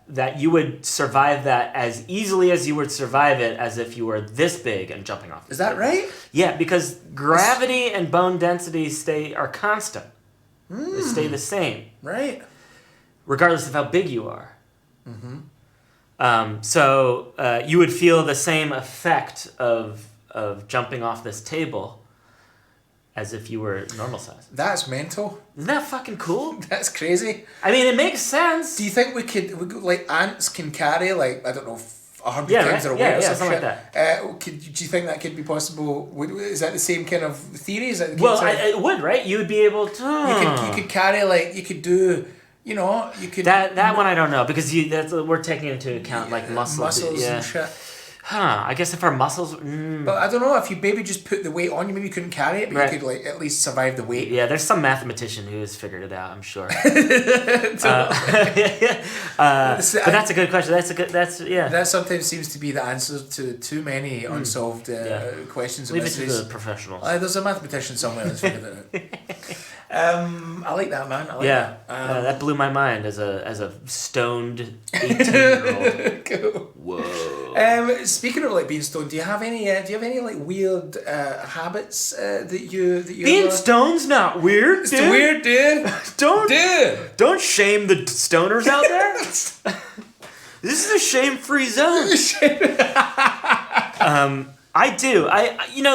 That you would survive that as easily as you would survive it as if you were this big and jumping off. Is that right? Yeah, because gravity and bone density are constant. They stay the same. Right. Regardless of how big you are. Mm-hmm. So you would feel the same effect of jumping off this table as if you were normal size. That's mental. Isn't that fucking cool? That's crazy. I mean, it makes sense. Do you think we could like ants can carry like, I don't know, 100 times their weight or something shit? like that. Do you think that could be possible? Is that the same kind of theory? Is that the well, it would, right? You would be able to... You could carry, like, you could do... You could... That one I don't know, because we're taking into account, like, muscles and shit. I guess if our muscles... But I don't know, if you maybe just put the weight on you, maybe you couldn't carry it, but you could, like, at least survive the weight. Yeah, there's some mathematician who has figured it out, I'm sure. But that's a good question. That sometimes seems to be the answer to too many unsolved questions and Leave mysteries. Leave it to the professionals. There's a mathematician somewhere that's figured it out. I like that, man. I like that. That blew my mind as a stoned 18-year-old. Cool. Whoa. Speaking of like being stoned, do you have any like weird habits that you being stoned's not weird, dude. It's weird, dude. Don't shame the stoners out there. This is a shame-free zone. I do.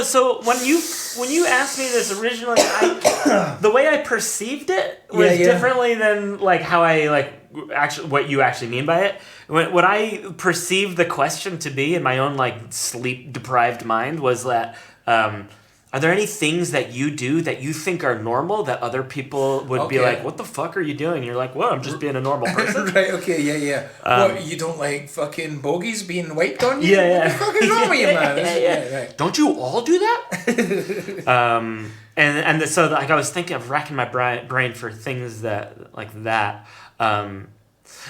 So when you asked me this originally, the way I perceived it was differently than like how I actually what you actually mean by it. What I perceived the question to be in my own like sleep-deprived mind was that are there any things that you do that you think are normal that other people would be like, what the fuck are you doing? And you're like, well, I'm just being a normal person. Right, okay, yeah. What, you don't like fucking bogies being wiped on you? Yeah. What the fuck is wrong with you, man? Right. Don't you all do that? So like I was thinking of racking my brain for things that like that.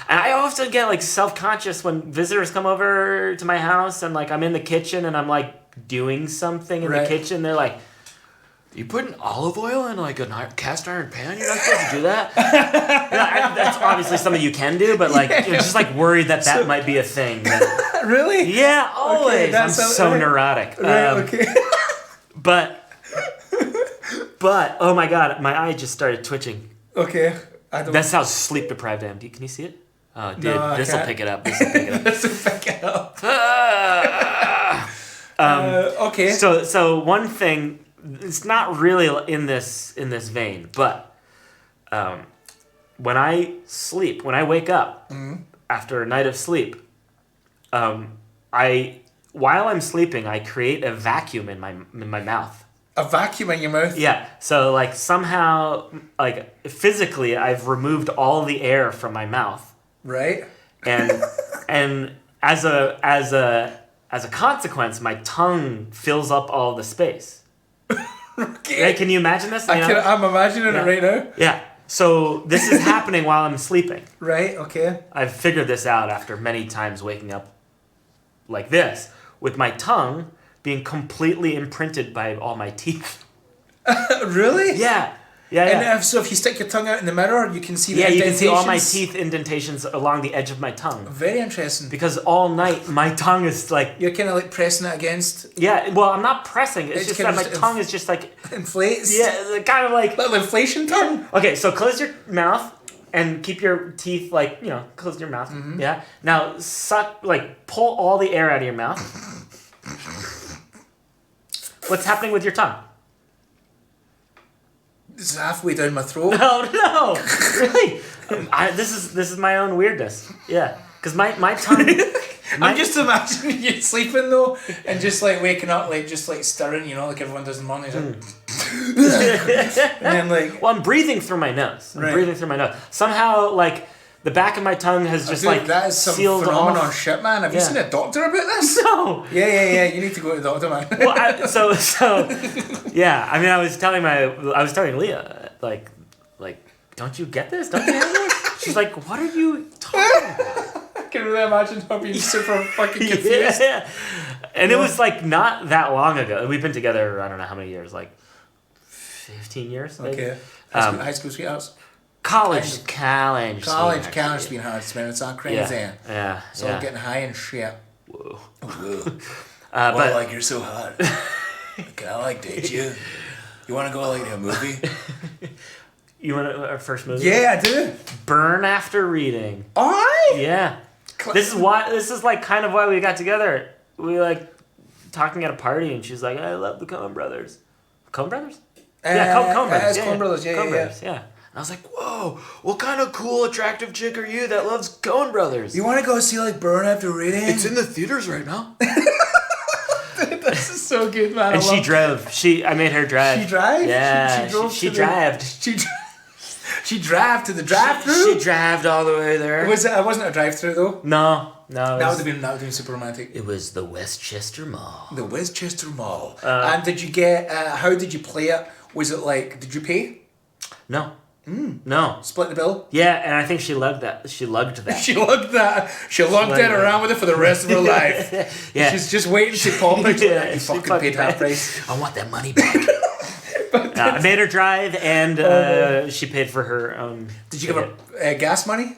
And I often get like self-conscious when visitors come over to my house and like I'm in the kitchen and I'm like doing something in the kitchen. They're like, you putting olive oil in like a cast iron pan? You're not supposed to do that. That's obviously something you can do, but like you're just like worried that might be a thing. Really? Yeah, always. Okay, I'm so neurotic. Right, okay. But oh my god, my eye just started twitching. Okay. That's how sleep deprived I am. Can you see it? Oh, dude, this will pick it up. Okay. So one thing, it's not really in this vein, but when I wake up after a night of sleep, while I'm sleeping, I create a vacuum in my mouth. A vacuum in your mouth? Yeah. So like somehow, like physically, I've removed all the air from my mouth. Right. And as a consequence, my tongue fills up all the space. Okay. Right? Can you imagine this? I'm imagining it right now. Yeah. So this is happening while I'm sleeping. Right. Okay. I've figured this out after many times waking up like this, with my tongue being completely imprinted by all my teeth. Really? Yeah. Yeah, And so if you stick your tongue out in the mirror, you can see the you can indentations. see all my teeth indentations along the edge of my tongue. Very interesting. Because all night my tongue is like... You're kind of like pressing it against... Yeah, well, I'm not pressing. It's just that my just tongue is just like... Inflates? Yeah, kind of like... Little inflation tongue? Okay, so close your mouth and keep your teeth like, close your mouth. Mm-hmm. Yeah? Now, suck, like, pull all the air out of your mouth. What's happening with your tongue? It's halfway down my throat. Oh no! Really? This is my own weirdness. Yeah, because my tongue. I'm just imagining you sleeping though, and just like waking up, like just like stirring, like everyone does in the morning. And then like. Well, I'm breathing through my nose. Somehow, like the back of my tongue has just like that is some sealed phenomenon off. Shit, man. Have you seen a doctor about this? No. Yeah. You need to go to the doctor, man. Well, so yeah. I mean, I was telling Leah, like, don't you get this? Don't you have this? She's like, what are you talking about? I can really imagine her being super fucking confused. Yeah. And it was like not that long ago. We've been together, I don't know how many years, like 15 years. Maybe. Okay. High school sweethearts. College sweethearts been hard to spend. It's all crazy. Yeah. It's all getting high and shit. Whoa. But like you're so hot. Can I like date you? You want to go like to a movie? You want our first movie? Yeah, I do. Burn After Reading. All right. Yeah. This is like kind of why we got together. We like talking at a party, and she's like, "I love the Coen Brothers." Coen Brothers? Coen Brothers. Coen Brothers. Yeah. And I was like, "Whoa, what kind of cool, attractive chick are you that loves Coen Brothers?" You want to go see like Burn After Reading? It's in the theaters right now. This is so good, man. And she drove. I made her drive. She drive? Yeah. She drove. She drove. She drove to the drive-through. She drove all the way there. It wasn't a drive-through though. No. That would have been super romantic. It was the Westchester Mall. The Westchester Mall. And did you get? How did you play it? Was it like? Did you pay? No. No. Split the bill? Yeah, and I think she lugged that. She lugged that. She lugged it around with it for the rest of her life. Yeah. She's just waiting to pop it. You fucking paid half price. I want that money back. I made her drive, and she paid for her own. Did you give her gas money?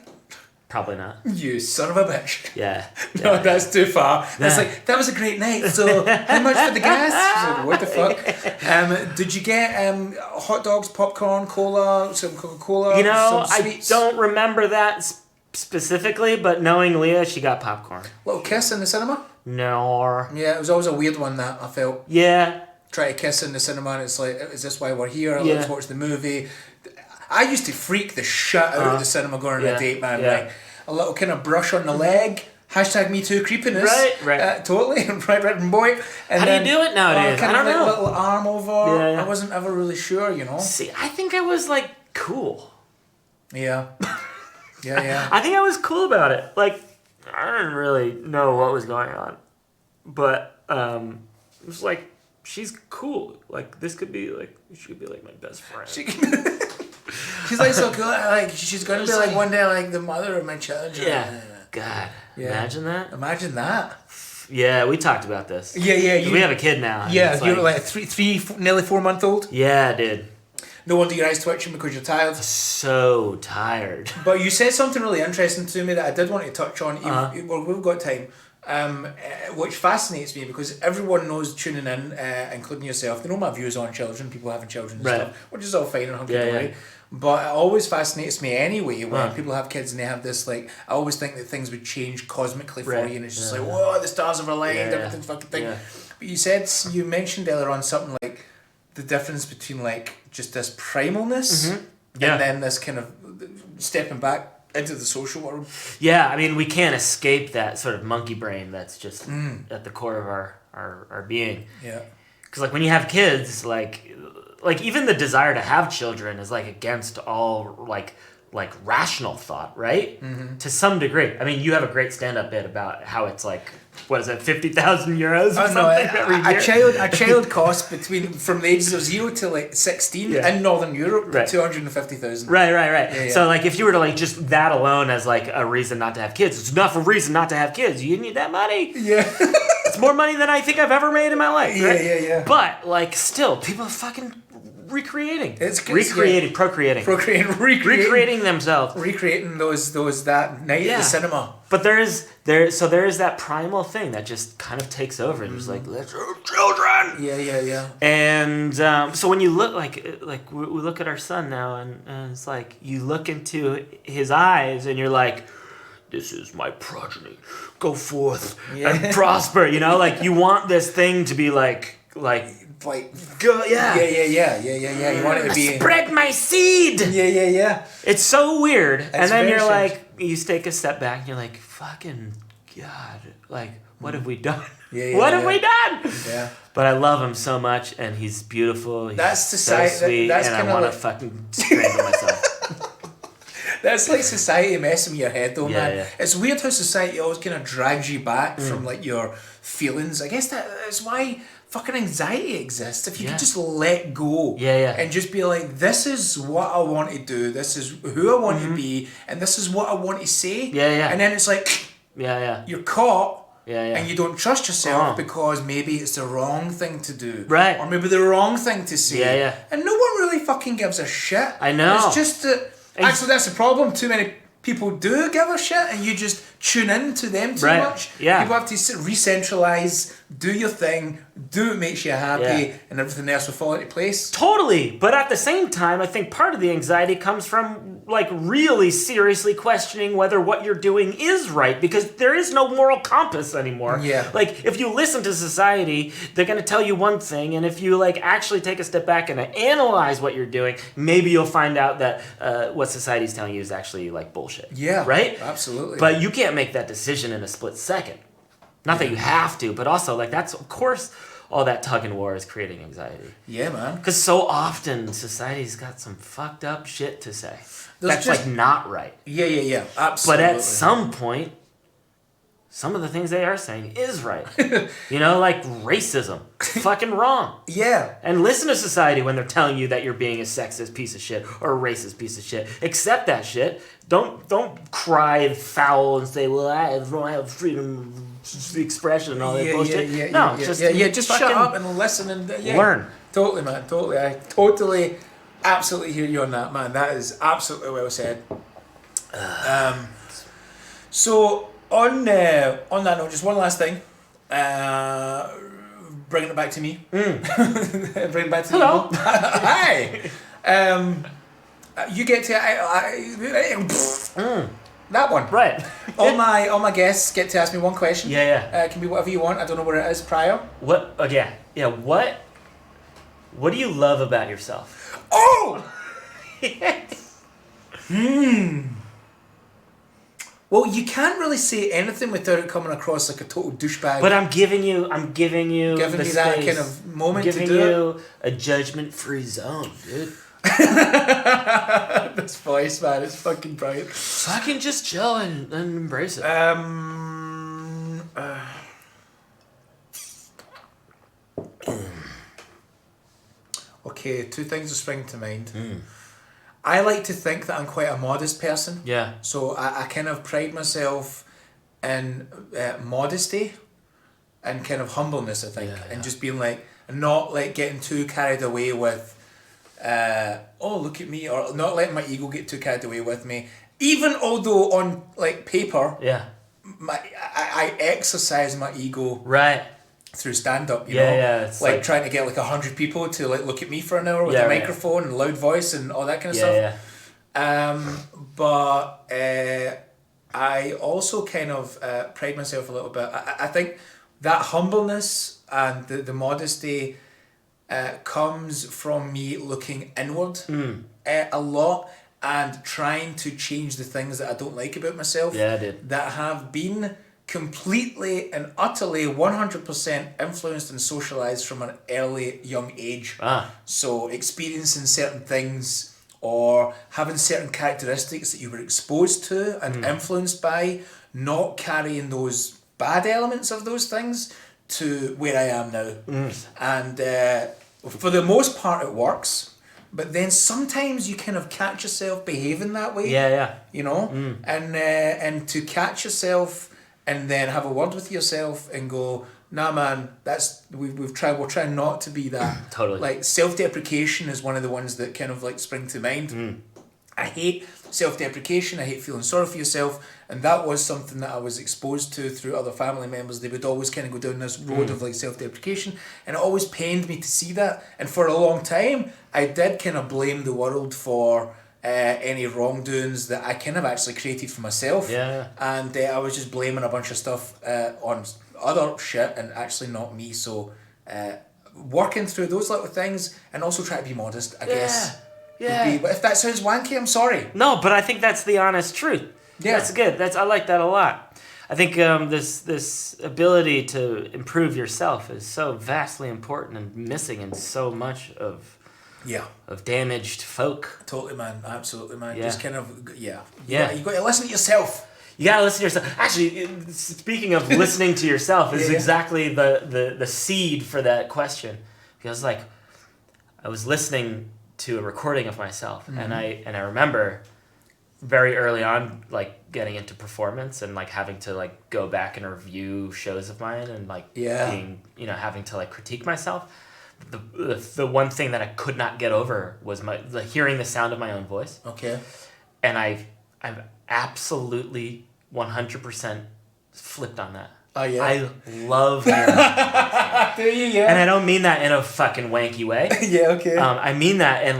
Probably not. You son of a bitch. Yeah. No, that's too far. That's like, that was a great night, so how much for the gas? She's like, what the fuck? Did you get hot dogs, popcorn, cola, some Coca-Cola, some sweets? I don't remember that specifically, but knowing Leah, she got popcorn. Little kiss in the cinema? No. Yeah, it was always a weird one that I felt. Yeah. Try to kiss in the cinema and it's like, is this why we're here? Yeah. Let's watch the movie. I used to freak the shit out of the cinema going on a date, man. Yeah. Like a little kind of brush on the leg. Hashtag me too creepiness. Right. Totally. right, boy. And how do you do it nowadays? Kind I of don't know. Little arm over. Yeah. I wasn't ever really sure, See, I think I was like cool. Yeah. Yeah. I think I was cool about it. Like, I didn't really know what was going on. But it was like, she's cool. Like, she could be like my best friend. She's like so cool. Like she's gonna be like one day like the mother of my children. Yeah. God. Yeah. Imagine that. Imagine that. Yeah, we talked about this. Yeah. We have a kid now. Yeah, you're like three, nearly 4 month old. Yeah, dude. No wonder your eyes twitching because you're tired. So tired. But you said something really interesting to me that I did want to touch on. Well, we've got time. Which fascinates me because everyone knows tuning in, including yourself. They know my views on children, people having children and stuff, which is all fine and hunky-dory. But it always fascinates me anyway when people have kids and they have this like, I always think that things would change cosmically for you and it's just like, whoa, the stars have aligned, everything's fucking thing. But you mentioned earlier on something like the difference between like just this primalness and then this kind of stepping back into the social world. Yeah, I mean, we can't escape that sort of monkey brain that's just at the core of our being. Yeah. Because like when you have kids, like even the desire to have children is like against all like rational thought, right? Mm-hmm. To some degree. I mean, you have a great stand-up bit about how it's like, what is it, 50,000 euros or something every year? A child costs from the ages of 0 to like 16 in Northern Europe, 250,000. Right. Yeah. So like if you were to like just that alone as like a reason not to have kids, it's enough a reason not to have kids. You need that money. Yeah. It's more money than I think I've ever made in my life. Right? Yeah. But like still, people fucking recreating. Procreating themselves. Recreating that night at the cinema. But there is that primal thing that just kind of takes over and just like, let's have children. Yeah. And so when you look like we look at our son now, and it's like you look into his eyes and you're like, this is my progeny. Go forth and prosper. You know, like you want this thing to be like go, yeah. You want it to be spread my seed. Yeah. It's so weird. And then you're like, you take a step back and you're like, fucking God, like what have we done? What have we done? Yeah. But I love him so much, and he's beautiful. He's that's society. So sweet, that's and I want to fucking strangle myself. That's like society messing with your head, though, man. Yeah. It's weird how society always kind of drags you back from like your feelings. I guess that's why fucking anxiety exists. If you could just let go, and just be like, this is what I want to do. This is who I want to be, and this is what I want to say. And then it's like, you're caught. And you don't trust yourself because maybe it's the wrong thing to do. Right. Or maybe the wrong thing to say. And no one really fucking gives a shit. I know. It's just that... Actually, that's the problem. Too many people do give a shit and you just tune in to them too much. Yeah. People have to re-centralise, do your thing, do what makes you happy, and everything else will fall into place. Totally. But at the same time, I think part of the anxiety comes from like really seriously questioning whether what you're doing is right, because there is no moral compass anymore. Yeah. Like if you listen to society, they're going to tell you one thing, and if you like actually take a step back and analyze what you're doing, maybe you'll find out that what society's telling you is actually like bullshit. Yeah. Right? Absolutely. But you can't make that decision in a split second. Not that you have to, but also like that's of course all that tug and war is creating anxiety. Yeah, man. Because so often society's got some fucked up shit to say. That's just, like not right. Yeah. Absolutely. But at some point, some of the things they are saying is right. You know, like racism. Fucking wrong. Yeah. And listen to society when they're telling you that you're being a sexist piece of shit or a racist piece of shit. Accept that shit. Don't cry and foul and say, well, I don't have freedom of expression and all that bullshit. Just shut up and listen and learn. Totally, man. Totally. I totally, absolutely hear you on that, man. That is absolutely well said. So on that note, just one last thing. Bringing it back to me. Bring it back to me. Hello. Hi. You get to that one. Right. All my guests get to ask me one question. Yeah. It can be whatever you want. I don't know what it is prior. What? What do you love about yourself? Oh. Well, you can't really say anything without it coming across like a total douchebag. But I'm giving you the me space. That kind of moment to do it. Giving you a judgment-free zone, dude. This voice, man, it's fucking brilliant. Fucking just chill and embrace it. Okay, two things are springing to mind. I like to think that I'm quite a modest person. Yeah. So I kind of pride myself in modesty and kind of humbleness, I think. And just being like, not like getting too carried away with, look at me, or not letting my ego get too carried away with me. Even although on like paper, I exercise my ego. Right. Through stand-up, you know? It's like trying to get like 100 people to like look at me for an hour with a microphone and loud voice and all that kind of stuff. But I also kind of pride myself a little bit. I think that humbleness and the modesty comes from me looking inward a lot and trying to change the things that I don't like about myself. Yeah, I did. That have been completely and utterly 100% influenced and socialized from an early young age. So experiencing certain things or having certain characteristics that you were exposed to and influenced by, not carrying those bad elements of those things to where I am now. And for the most part it works, but then sometimes you kind of catch yourself behaving that way. You know? And to catch yourself and then have a word with yourself and go, Nah, man, we're trying not to be that. Totally. Like, self-deprecation is one of the ones that kind of like spring to mind. I hate self-deprecation. I hate feeling sorry for yourself, and that was something that I was exposed to through other family members. They would always kind of go down this road of like self-deprecation, and it always pained me to see that. And for a long time, I did kind of blame the world for any wrongdoings that I kind of actually created for myself. Yeah. And I was just blaming a bunch of stuff on other shit and actually not me. So working through those little things and also try to be modest, I guess. Yeah. But if that sounds wanky, I'm sorry. No, but I think that's the honest truth. Yeah. That's good. I like that a lot. I think this ability to improve yourself is so vastly important and missing in so much of damaged folk. Totally, man. Absolutely, man. Yeah. Just kind of, You got to listen to yourself. You gotta listen to yourself. Actually, speaking of listening to yourself, is exactly the seed for that question. Because like, I was listening to a recording of myself, and I remember very early on, like getting into performance and like having to like go back and review shows of mine and like being, having to like critique myself. The one thing that I could not get over was hearing the sound of my own voice. Okay. And I've absolutely 100% flipped on that. Oh yeah. I love hearing that. Do you? Yeah. And I don't mean that in a fucking wanky way. Yeah. Okay. I mean that in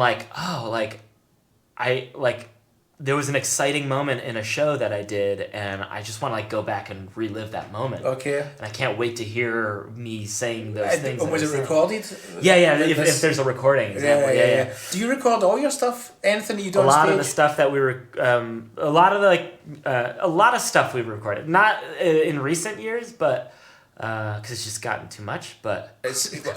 there was an exciting moment in a show that I did, and I just want to like go back and relive that moment. Okay. And I can't wait to hear me saying those things. Was it recorded? Yeah. If there's a recording example. Yeah. Do you record all your stuff? Anything that you do A on lot stage? of the stuff that we were, a lot of stuff we've recorded. Not in recent years, but because it's just gotten too much. But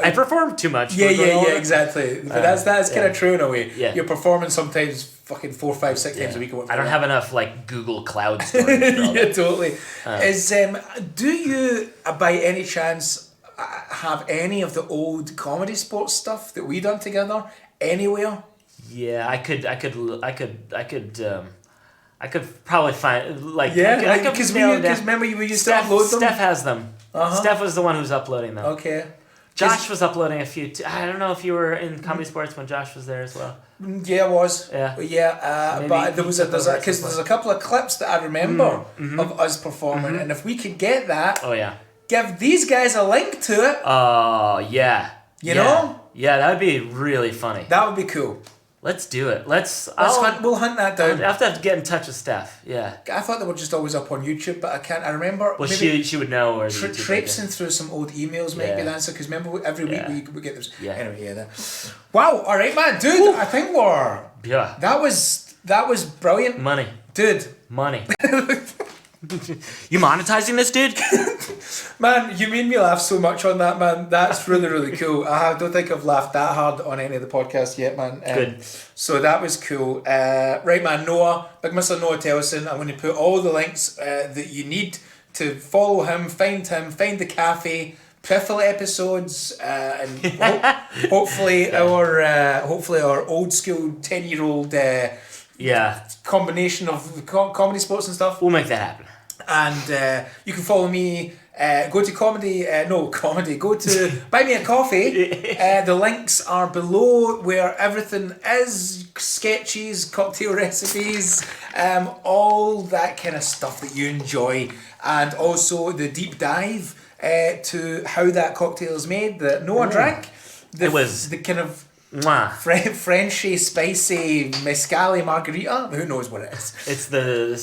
I perform too much. Yeah, exactly. But that's kind of true in a way. Yeah. You're performing sometimes fucking 4, 5, 6 times a week. I don't have enough like Google Cloud storage. Yeah, totally. Do you by any chance have any of the old comedy sports stuff that we done together anywhere? Yeah, I could probably find like because remember we used to upload them. Steph has them. Steph was the one who's uploading them. Okay. Josh was uploading a few. I don't know if you were in comedy sports when Josh was there as well. Yeah, I was. Yeah. But there's a couple of clips that I remember of us performing, and if we could get that, give these guys a link to it. Oh yeah. You know? Yeah, that would be really funny. That would be cool. Let's do it. We'll hunt that down. I have to get in touch with Steph. Yeah. I thought they were just always up on YouTube, but I can't. I remember. Well, she would know. Or traipsing through some old emails might be the answer, because remember every week we get those. Yeah. Anyway, Wow. All right, man, dude. Ooh. I think we're. Yeah. That was brilliant. Money. Dude. Money. You monetizing this, dude? Man, you made me laugh so much on that, man. That's really, really cool. I don't think I've laughed that hard on any of the podcasts yet, man. Good. So that was cool. Right, man, Noah, Big Mr. Noah Telson. I'm going to put all the links that you need to follow him, find the cafe, Piffle episodes, and hopefully our old school 10-year-old combination of comedy sports and stuff. We'll make that happen. And you can follow me. Go to Go to Buy Me a Coffee. The links are below, where everything is: sketches, cocktail recipes, all that kind of stuff that you enjoy, and also the deep dive to how that cocktail is made that Noah drank. It was the kind of Frenchy, spicy Mezcal Margarita. Who knows what it is? It's the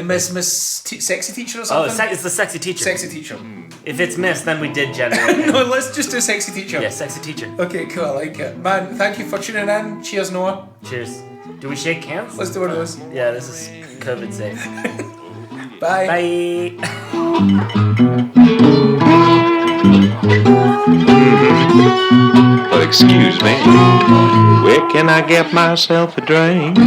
Miss sexy teacher or something. Oh, it's the sexy teacher. Sexy teacher. If it's Miss, then we did gender. No, let's just do sexy teacher. Yeah, sexy teacher. Okay, cool. I like it, man. Thank you for tuning in. Cheers, Noah. Cheers. Do we shake hands? Let's do one of those. Yeah, this is COVID safe. Bye. But excuse me, where can I get myself a drink?